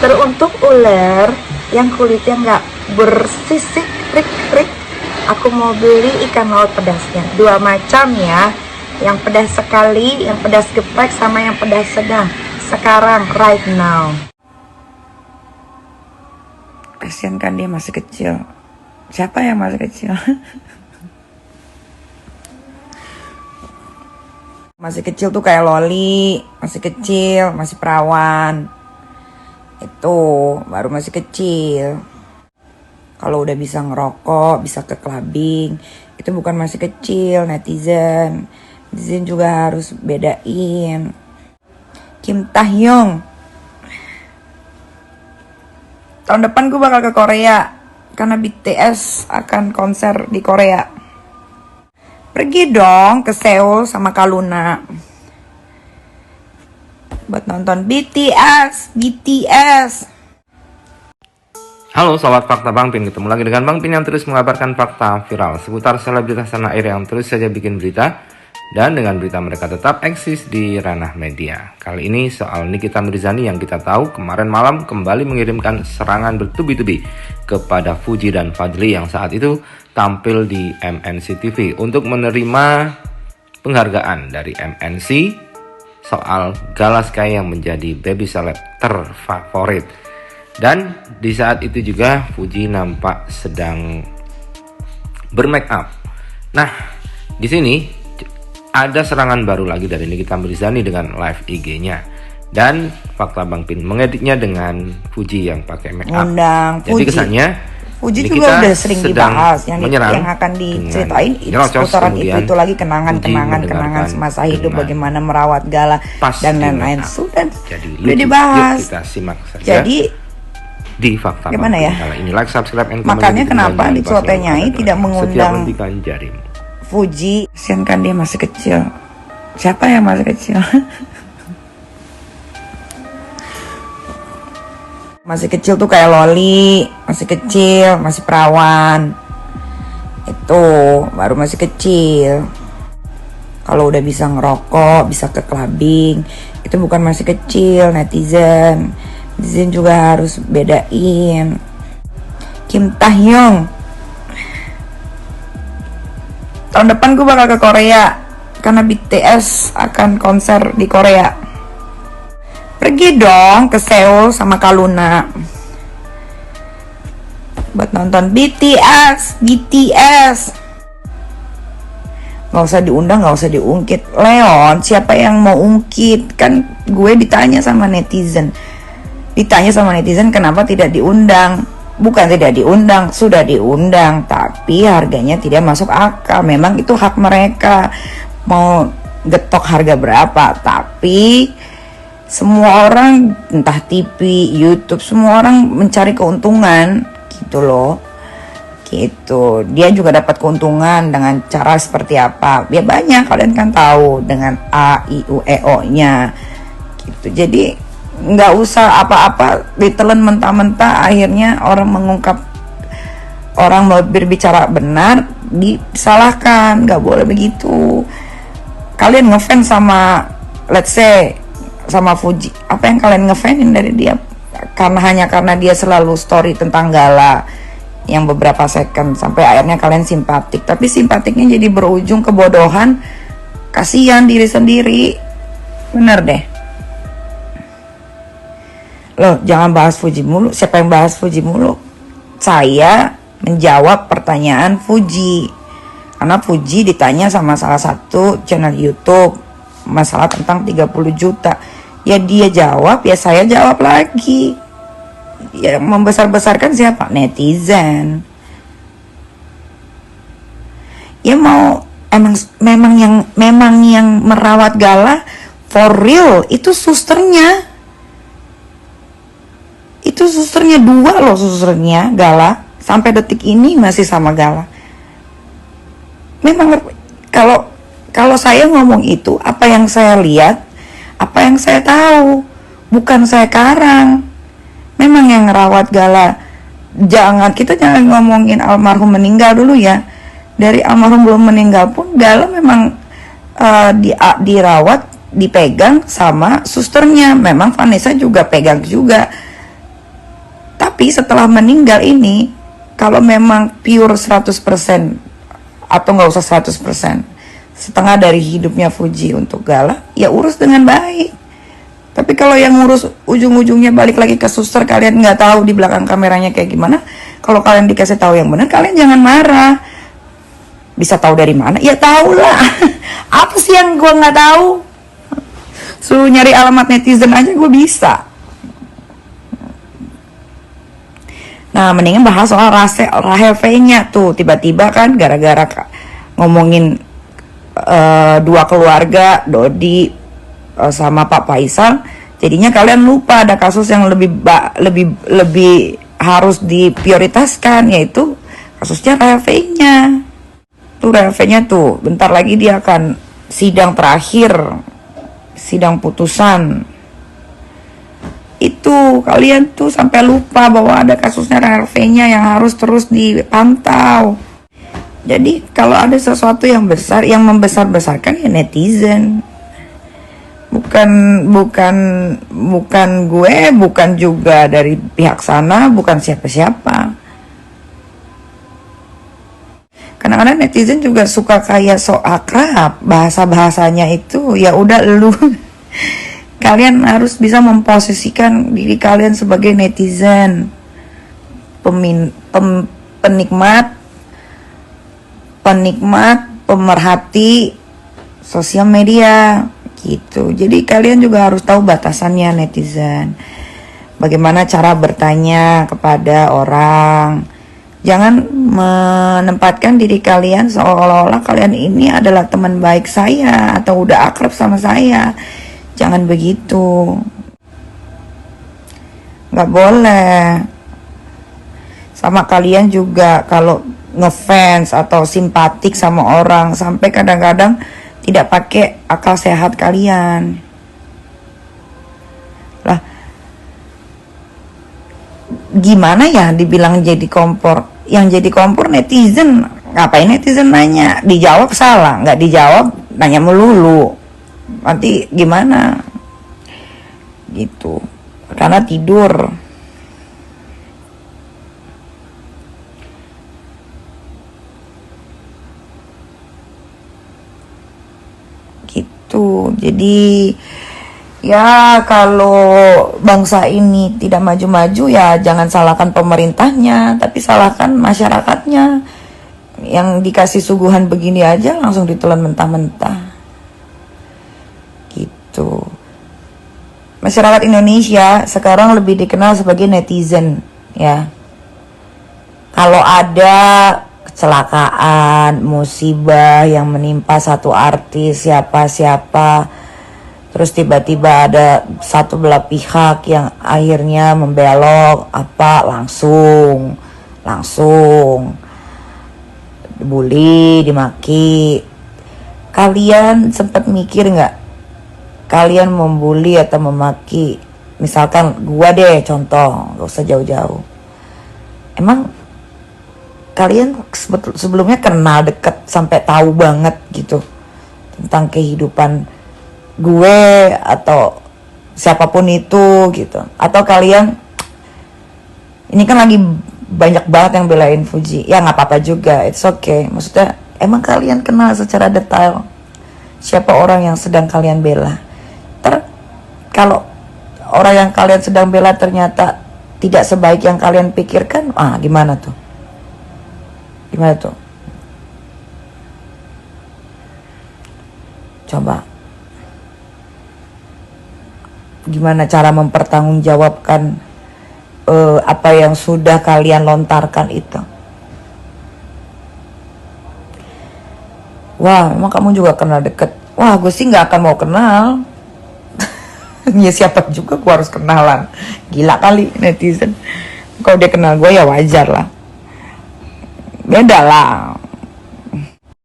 Teruntuk ular yang kulitnya nggak bersisik prik-prik, aku mau beli ikan laut pedasnya. 2 macam ya, yang pedas sekali, yang pedas geprek, sama yang pedas sedang. Sekarang, right now. Kasian kan dia masih kecil. Siapa yang masih kecil? Masih kecil tuh kayak Loli, masih kecil, masih perawan. Itu baru masih kecil. Kalau udah bisa ngerokok, bisa ke clubbing, itu bukan masih kecil, netizen. Netizen juga harus bedain. Kim Taehyung. Tahun depan gue bakal ke Korea karena BTS akan konser di Korea. Pergi dong ke Seoul sama Kaluna buat nonton BTS. Halo Sobat Fakta Bang Pin, ketemu lagi dengan Bang Pin yang terus mengabarkan fakta viral seputar selebritas tanah air yang terus saja bikin berita, dan dengan berita mereka tetap eksis di ranah media. Kali ini soal Nikita Mirzani yang kita tahu kemarin malam kembali mengirimkan serangan bertubi-tubi kepada Fuji dan Fadly yang saat itu tampil di MNC TV untuk menerima penghargaan dari MNC soal Gala Sky yang menjadi baby seleb terfavorit. Dan di saat itu juga Fuji nampak sedang bermake up. Nah, di sini ada serangan baru lagi dari Nikita Mirzani dengan live IG-nya. Dan Fakta Bang Pin mengeditnya dengan Fuji yang pakai make up. Jadi kesannya Fuji juga udah sering dibahas yang akan diceritain seputaran itu lagi kenangan semasa hidup, bagaimana merawat Gala dan lain-lain. Sudah dibahas. Kita simak saja. Jadi di Fakta gimana ya? Ini like, subscribe, and makanya kenapa di Cuapenyai tidak mengundang Fuji? Kasian kan dia masih kecil. Siapa yang masih kecil? Masih kecil tuh kayak Loli, masih kecil, masih perawan. Itu baru masih kecil. Kalau udah bisa ngerokok, bisa ke clubbing, itu bukan masih kecil, netizen. Netizen juga harus bedain. Kim Taehyung. Tahun depan gue bakal ke Korea karena BTS akan konser di Korea. Pergi dong ke Seoul sama Kaluna buat nonton BTS. Gak usah diundang, gak usah diungkit. Leon, siapa yang mau ungkit? Kan gue ditanya sama netizen kenapa tidak diundang. Bukan tidak diundang, sudah diundang, tapi harganya tidak masuk akal. Memang itu hak mereka mau getok harga berapa, tapi semua orang, entah TV, YouTube, semua orang mencari keuntungan gitu loh. Gitu. Dia juga dapat keuntungan dengan cara seperti apa? Ya banyak, kalian kan tahu dengan A, I, U, E, O-nya. Gitu. Jadi nggak usah apa-apa ditelan mentah-mentah, akhirnya orang mau berbicara benar disalahkan. Nggak boleh begitu. Kalian ngefans sama, let's say, sama Fuji, apa yang kalian ngefanin dari dia? Hanya karena dia selalu story tentang Gala yang beberapa second, sampai akhirnya kalian simpatik. Tapi simpatiknya jadi berujung kebodohan. Kasihan diri sendiri. Bener deh. Loh, jangan bahas Fuji mulu. Siapa yang bahas Fuji mulu? Saya menjawab pertanyaan Fuji. Karena Fuji ditanya sama salah satu channel YouTube masalah tentang 30 juta. Ya dia jawab, ya saya jawab lagi. Ya membesar-besarkan siapa? Netizen. Ya memang yang merawat Gala for real itu susternya. Itu susternya 2 loh, susternya Gala sampai detik ini masih sama Gala. Memang kalau saya ngomong itu, apa yang saya lihat, apa yang saya tahu, bukan saya karang. Memang yang ngerawat Gala, kita jangan ngomongin almarhum meninggal dulu ya. Dari almarhum belum meninggal pun Gala memang dirawat, dipegang sama susternya. Memang Vanessa juga pegang juga Tapi setelah meninggal ini, kalau memang pure 100% atau nggak usah 100%, setengah dari hidupnya Fuji untuk Gala, ya urus dengan baik. Tapi kalau yang ngurus ujung-ujungnya balik lagi ke suster, kalian nggak tahu di belakang kameranya kayak gimana. Kalau kalian dikasih tahu yang benar, kalian jangan marah. Bisa tahu dari mana? Ya tahu lah. Apa sih yang gue nggak tahu? Suruh nyari alamat netizen aja gue bisa. Nah, mendingan bahas soal Rahel V-nya tuh. Tiba-tiba kan gara-gara ngomongin dua keluarga, Dodi sama Pak Faisal, jadinya kalian lupa ada kasus yang lebih harus diprioritaskan, yaitu kasusnya Rahel V-nya. Tuh Rahel V-nya tuh bentar lagi dia akan sidang terakhir, sidang putusan. Itu kalian tuh sampai lupa bahwa ada kasusnya Rahel V-nya yang harus terus dipantau. Jadi kalau ada sesuatu yang besar, yang membesar-besarkan ya netizen. Bukan gue, bukan juga dari pihak sana, bukan siapa-siapa. Kadang-kadang netizen juga suka kayak sok akrab, bahasanya itu ya udah lu. Kalian harus bisa memposisikan diri kalian sebagai netizen, penikmat, pemerhati sosial media gitu. Jadi kalian juga harus tahu batasannya netizen. Bagaimana cara bertanya kepada orang. Jangan menempatkan diri kalian seolah-olah kalian ini adalah teman baik saya atau udah akrab sama saya. Jangan begitu. Nggak boleh. Sama kalian juga kalau ngefans atau simpatik sama orang, sampai kadang-kadang tidak pakai akal sehat kalian. Lah, gimana ya dibilang jadi kompor? Yang jadi kompor netizen. Ngapain netizen nanya? Dijawab salah, nggak dijawab nanya melulu. Nanti gimana? Gitu. Karena tidur. Jadi ya kalau bangsa ini tidak maju-maju ya jangan salahkan pemerintahnya, tapi salahkan masyarakatnya. Yang dikasih suguhan begini aja langsung ditelan mentah-mentah gitu. Masyarakat Indonesia sekarang lebih dikenal sebagai netizen ya. Kalau ada kecelakaan, musibah yang menimpa satu artis siapa-siapa, terus tiba-tiba ada satu belah pihak yang akhirnya membelok langsung dibully, dimaki. Kalian sempat mikir nggak kalian membuli atau memaki, misalkan gua deh contoh, gak usah jauh-jauh, emang kalian sebelumnya kenal deket sampai tahu banget gitu tentang kehidupan gue atau siapapun itu gitu? Atau kalian ini kan lagi banyak banget yang belain Fuji, ya nggak apa-apa juga, it's okay. Maksudnya emang kalian kenal secara detail siapa orang yang sedang kalian bela? Kalau orang yang kalian sedang bela ternyata tidak sebaik yang kalian pikirkan, gimana tuh? Gimana tuh? Coba. Gimana cara mempertanggungjawabkan apa yang sudah kalian lontarkan itu? Wah, emang kamu juga kenal deket? Wah, gue sih nggak akan mau kenal. Ya siapa juga gue harus kenalan. Gila kali netizen. Kalau dia kenal gue ya wajar lah. Beda lah.